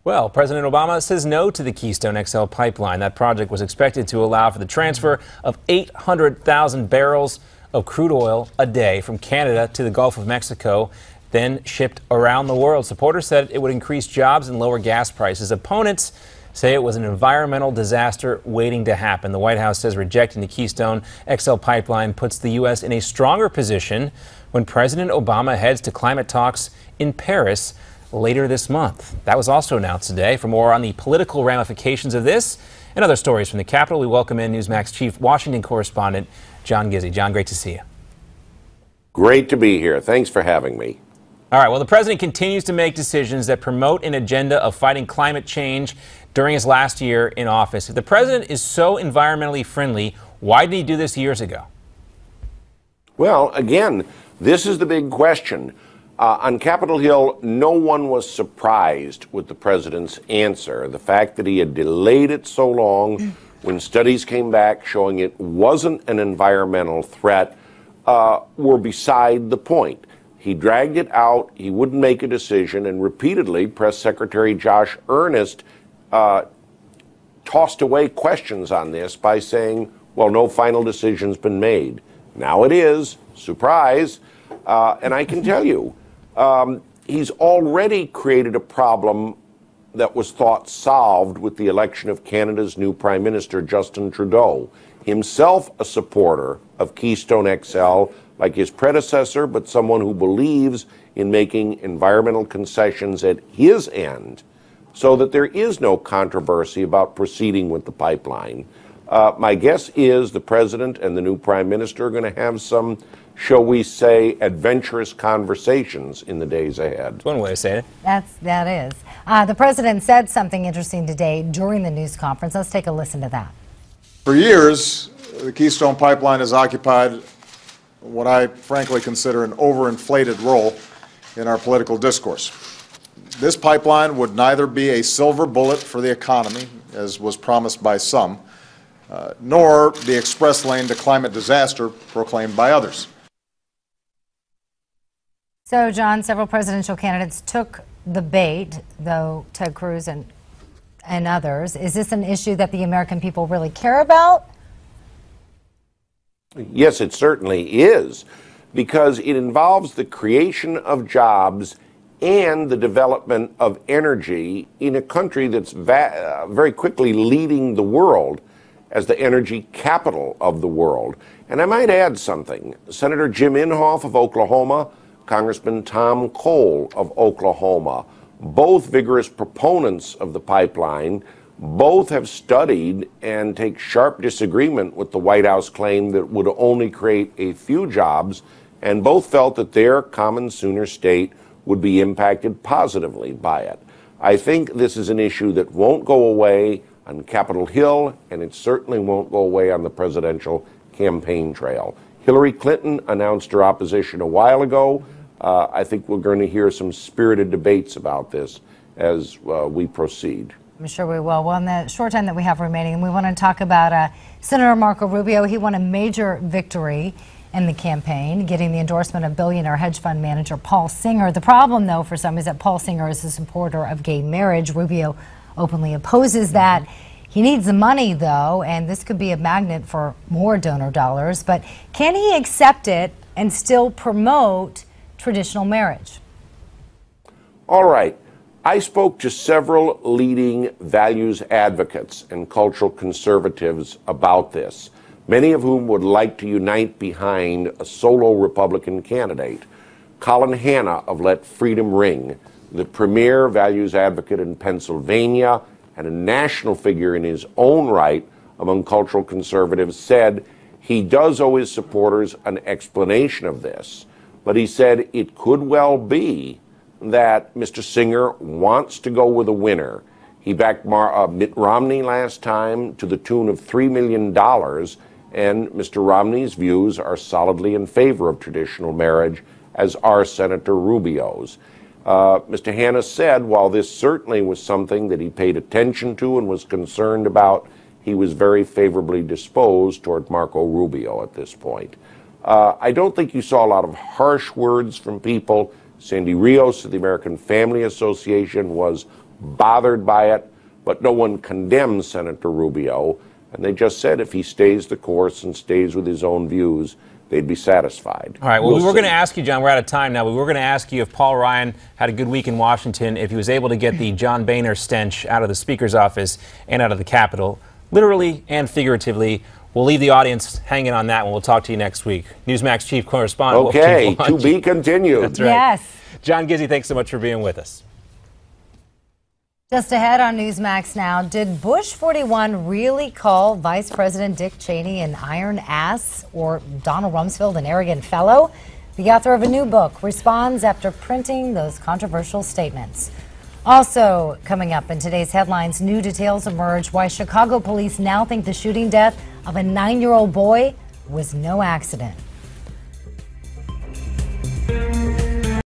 Well, President Obama says no to the Keystone XL pipeline. That project was expected to allow for the transfer of 800,000 barrels of crude oil a day from Canada to the Gulf of Mexico, then shipped around the world. Supporters said it would increase jobs and lower gas prices. Opponents say it was an environmental disaster waiting to happen. The White House says rejecting the Keystone XL pipeline puts the U.S. in a stronger position when President Obama heads to climate talks in Paris later this month. That was also announced today. For more on the political ramifications of this and other stories from the Capitol, we welcome in Newsmax Chief Washington correspondent John Gizzi. John, great to see you. Great to be here. Thanks for having me. All right, well, the president continues to make decisions that promote an agenda of fighting climate change during his last year in office. If the president is so environmentally friendly, why did he do this years ago? Well, again, this is the big question. On Capitol Hill, no one was surprised with the president's answer. The fact that he had delayed it so long when studies came back showing it wasn't an environmental threat were beside the point. He dragged it out, he wouldn't make a decision, and repeatedly Press Secretary Josh Earnest tossed away questions on this by saying, well, no final decision's been made. Now it is, surprise, and I can tell you, he's already created a problem that was thought solved with the election of Canada's new Prime Minister, Justin Trudeau, himself a supporter of Keystone XL, like his predecessor, but someone who believes in making environmental concessions at his end so that there is no controversy about proceeding with the pipeline. My guess is the president and the new prime minister are going to have some, shall we say, adventurous conversations in the days ahead. That's one way to say it. That is. The president said something interesting today during the news conference. Let's take a listen to that. For years, the Keystone Pipeline has occupied what I frankly consider an overinflated role in our political discourse. This pipeline would neither be a silver bullet for the economy, as was promised by some, nor the express lane to climate disaster proclaimed by others. So, John, several presidential candidates took the bait, though Ted Cruz and others. Is this an issue that the American people really care about? Yes, it certainly is, because it involves the creation of jobs and the development of energy in a country that's very quickly leading the world as the energy capital of the world. And I might add something. Senator Jim Inhofe of Oklahoma, Congressman Tom Cole of Oklahoma, both vigorous proponents of the pipeline, both have studied and take sharp disagreement with the White House claim that it would only create a few jobs, and both felt that their common Sooner state would be impacted positively by it. I think this is an issue that won't go away on Capitol Hill, and it certainly won't go away on the presidential campaign trail. Hillary Clinton announced her opposition a while ago. I think we're going to hear some spirited debates about this as we proceed. I'm sure we will. Well, in the short time that we have remaining, we want to talk about Senator Marco Rubio. He won a major victory in the campaign, getting the endorsement of billionaire hedge fund manager Paul Singer. The problem, though, for some is that Paul Singer is a supporter of gay marriage. Rubio openly opposes that. He needs the money, though, and this could be a magnet for more donor dollars. But can he accept it and still promote traditional marriage? All right. I spoke to several leading values advocates and cultural conservatives about this, many of whom would like to unite behind a solo Republican candidate. Colin Hanna of Let Freedom Ring, the premier values advocate in Pennsylvania and a national figure in his own right among cultural conservatives, said he does owe his supporters an explanation of this, but he said it could well be that Mr. Singer wants to go with a winner. He backed Mitt Romney last time to the tune of $3 million, and Mr. Romney's views are solidly in favor of traditional marriage, as are Senator Rubio's. Mr. Hanna said while this certainly was something that he paid attention to and was concerned about, he was very favorably disposed toward Marco Rubio at this point. I don't think you saw a lot of harsh words from people. Sandy Rios of the American Family Association was bothered by it, but no one condemns Senator Rubio. And they just said if he stays the course and stays with his own views, they'd be satisfied. All right, well, we were see. going to ask you, John, we're out of time now, but we were going to ask you if Paul Ryan had a good week in Washington, if he was able to get the John Boehner stench out of the Speaker's office and out of the Capitol, literally and figuratively. We'll leave the audience hanging on that one. We'll talk to you next week. Newsmax Chief Correspondent. Okay, to be continued. That's right. Yes. John Gizzi, thanks so much for being with us. Just ahead on Newsmax Now, did Bush 41 really call Vice President Dick Cheney an iron ass or Donald Rumsfeld an arrogant fellow? The author of a new book responds after printing those controversial statements. Also coming up in today's headlines, new details emerge why Chicago police now think the shooting death of a 9-year-old boy was no accident.